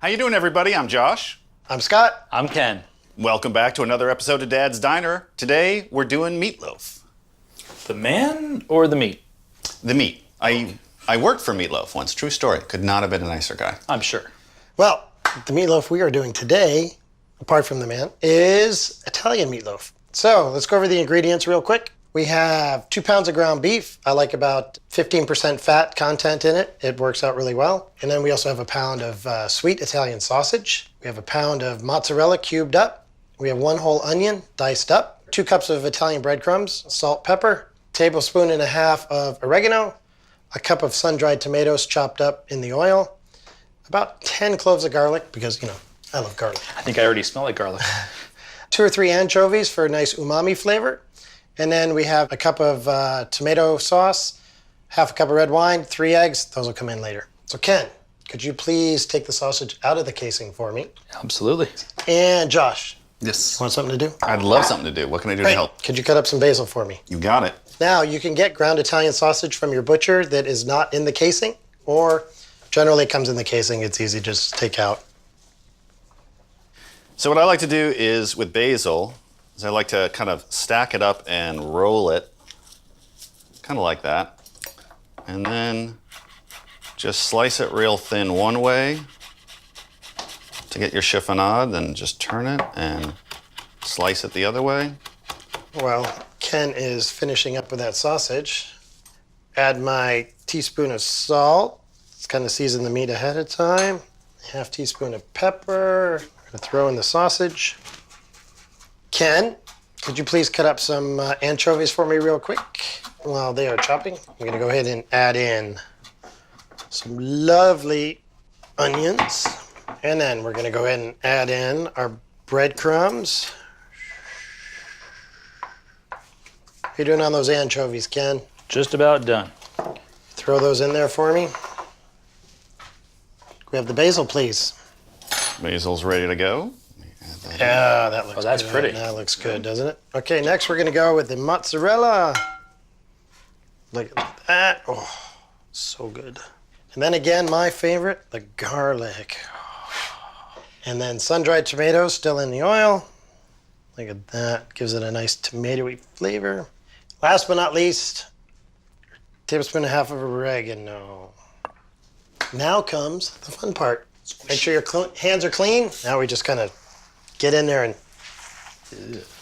How you doing, everybody? I'm Josh. I'm Scott. I'm Ken. Welcome back to another episode of Dad's Diner. Today, we're doing meatloaf. The man or the meat? The meat. I worked for Meatloaf once. True story. Could not have been a nicer guy. I'm sure. Well, the meatloaf we are doing today, apart from the man, is Italian meatloaf. So let's go over the ingredients real quick. We have 2 pounds of ground beef. I like about 15% fat content in it. It works out really well. And then we also have a pound of sweet Italian sausage. We have a pound of mozzarella cubed up. We have 1 whole onion diced up. 2 cups of Italian breadcrumbs, salt, pepper, tablespoon and a half of oregano, a cup of sun-dried tomatoes chopped up in the oil, about 10 cloves of garlic, because, you know, I love garlic. I think I already smell like garlic. 2 or 3 anchovies for a nice umami flavor. And then we have a cup of tomato sauce, half a cup of red wine, 3 eggs. Those will come in later. So Ken, could you please take the sausage out of the casing for me? Absolutely. And Josh, Yes. want something to do? I'd love something to do. What can I do to Great. help? Could you cut up some basil for me? You got it. Now, you can get ground Italian sausage from your butcher that is not in the casing, or generally it comes in the casing. It's easy to just take out. So what I like to do is, with basil, is I like to kind of stack it up and roll it, kind of like that. And then just slice it real thin one way to get your chiffonade, then just turn it and slice it the other way. While Ken is finishing up with that sausage, add my teaspoon of salt. Let's kind of season the meat ahead of time. Half teaspoon of pepper. I'm gonna throw in the sausage. Ken, could you please cut up some anchovies for me real quick? While they are chopping, I'm gonna go ahead and add in some lovely onions. And then we're gonna go ahead and add in our breadcrumbs. How you doing on those anchovies, Ken? Just about done. Throw those in there for me. Can we have the basil, please? Basil's ready to go. Yeah, that looks good. Oh, that's pretty. That looks good, doesn't it? Okay, next we're gonna go with the mozzarella. Look at that. Oh, so good. And then again, my favorite, the garlic. And then sun-dried tomatoes still in the oil. Look at that. Gives it a nice tomatoey flavor. Last but not least, tablespoon and a half of oregano. Now comes the fun part. Make sure your hands are clean. Now we just kind of get in there and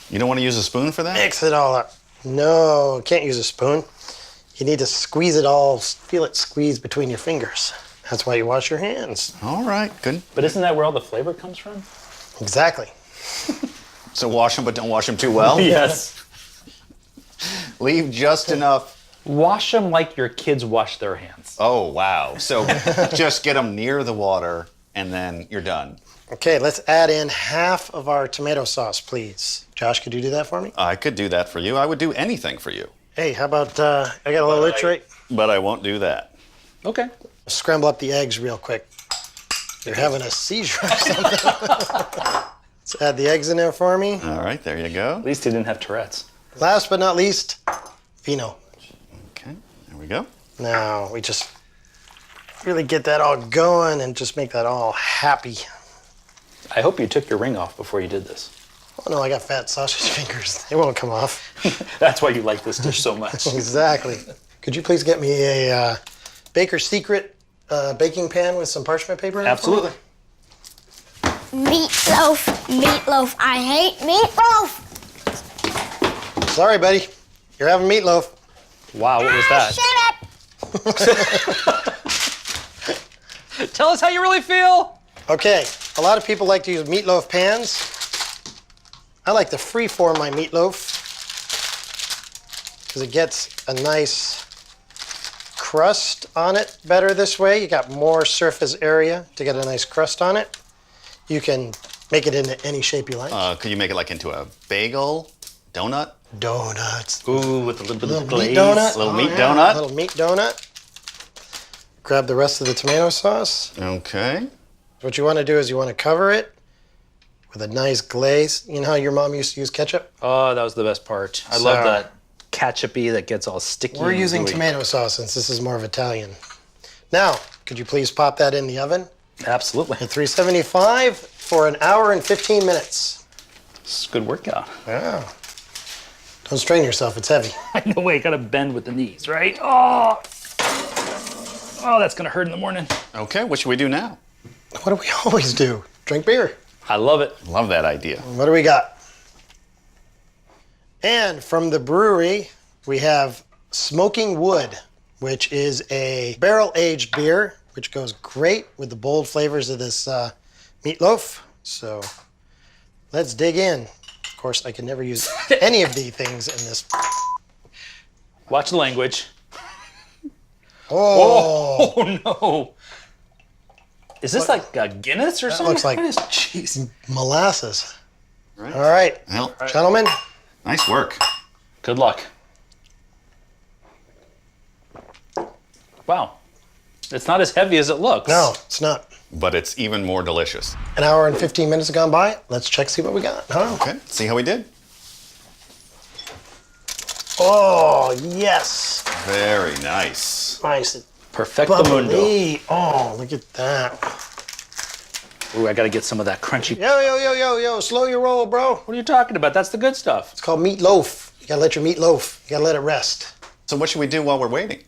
You don't want to use a spoon for that? mix it all up. No, can't use a spoon. You need to squeeze it all, feel it squeeze between your fingers. That's why you wash your hands. All right, good. But isn't that where all the flavor comes from? Exactly. So wash them, but don't wash them too well? Yes. Leave just enough. Wash them like your kids wash their hands. Oh, wow. So just get them near the water, and then you're done. Okay, let's add in half of our tomato sauce, please. Josh, could you do that for me? I could do that for you. I would do anything for you. Hey, how about, I got a little itch right? But I won't do that. Okay. Scramble up the eggs real quick. You're having a seizure or something. Let's add the eggs in there for me. All right, there you go. At least he didn't have Tourette's. Last but not least, vino. Okay, there we go. Now, we just really get that all going and just make that all happy. I hope you took your ring off before you did this. Oh no, I got fat sausage fingers. They won't come off. That's why you like this dish so much. Exactly. Could you please get me a Baker's Secret baking pan with some parchment paper in it? Absolutely. Meatloaf, meatloaf, I hate meatloaf. Sorry, buddy. You're having meatloaf. Wow, what was that? Shut up. Tell us how you really feel. Okay, a lot of people like to use meatloaf pans. I like to freeform my meatloaf because it gets a nice crust on it better this way. You got more surface area to get a nice crust on it. You can make it into any shape you like. Could you make it like into a bagel, donut? Donuts. Ooh, with a little bit Little of meat glaze. donut. Little Oh, meat yeah. donut. Little meat donut. Grab the rest of the tomato sauce. Okay. What you want to do is you want to cover it with a nice glaze. You know how your mom used to use ketchup? Oh, that was the best part. I So- love that ketchup-y that gets all sticky. We're and using gooey. tomato sauce since this is more of Italian. Now, could you please pop that in the oven? Absolutely. At 375 for an hour and 15 minutes. It's a good workout. Wow. Don't strain yourself, it's heavy. I know, wait, gotta bend with the knees, right? Oh, that's gonna hurt in the morning. Okay, what should we do now? What do we always do? Drink beer. I love it. Love that idea. What do we got? And from the brewery, we have Smoking Wood, which is a barrel-aged beer, which goes great with the bold flavors of this meatloaf. So let's dig in. Of course, I can never use any of the things in this. Watch the language. Oh, Oh no. Is this like a Guinness or something? looks like- What is- Jeez. molasses. Right. All right, Well, gentlemen. nice work. Good luck. Wow. It's not as heavy as it looks. No, it's not. But it's even more delicious. An hour and 15 minutes have gone by. Let's check, see what we got, huh? Okay, see how we did? Oh, yes. Very nice. Nice. Perfecto mundo. Bubbly. Oh, look at that. Ooh, I gotta get some of that crunchy. Yo, slow your roll, bro. What are you talking about? That's the good stuff. It's called meatloaf. You gotta let your meat loaf. You gotta let it rest. So what should we do while we're waiting?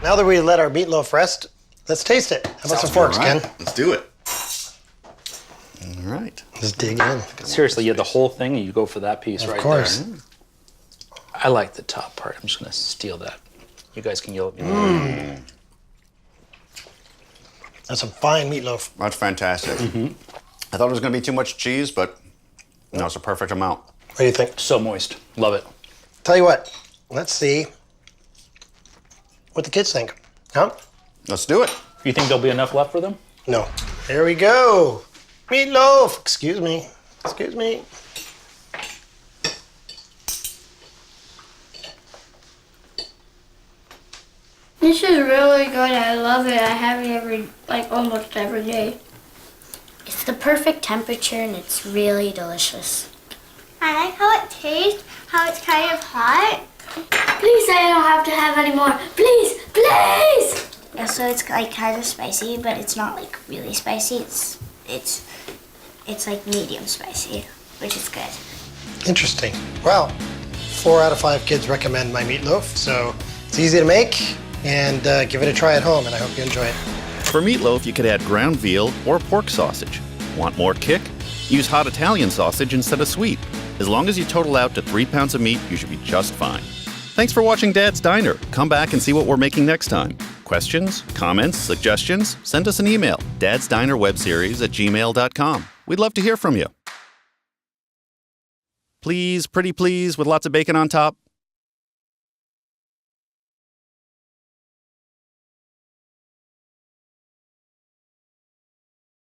Now that we let our meatloaf rest, let's taste it. How about some forks, All right, Ken? let's do it. All right. Let's dig in. Seriously, you had the whole thing and you go for that piece right Of course. there. I like the top part. I'm just gonna steal that. You guys can yell at me. That's some fine meatloaf. That's fantastic. I thought it was going to be too much cheese, but no, it's a perfect amount. What do you think? So moist. Love it. Tell you what, let's see what the kids think. Huh? Let's do it. You think there'll be enough left for them? No. Here we go. Meatloaf. Excuse me. Excuse me. This is really good. I love it. I have it almost every day. It's the perfect temperature and it's really delicious. I like how it tastes, how it's kind of hot. Please say I don't have to have any more. Please, please! Yeah, so it's like kind of spicy, but it's not like really spicy. It's like medium spicy, which is good. Interesting. Well, 4 out of 5 kids recommend my meatloaf, so it's easy to make, and give it a try at home, and I hope you enjoy it. For meatloaf, you could add ground veal or pork sausage. Want more kick? Use hot Italian sausage instead of sweet. As long as you total out to 3 pounds of meat, you should be just fine. Thanks for watching Dad's Diner. Come back and see what we're making next time. Questions, comments, suggestions? Send us an email, dadsdinerwebseries@gmail.com. We'd love to hear from you. Please, pretty please, with lots of bacon on top.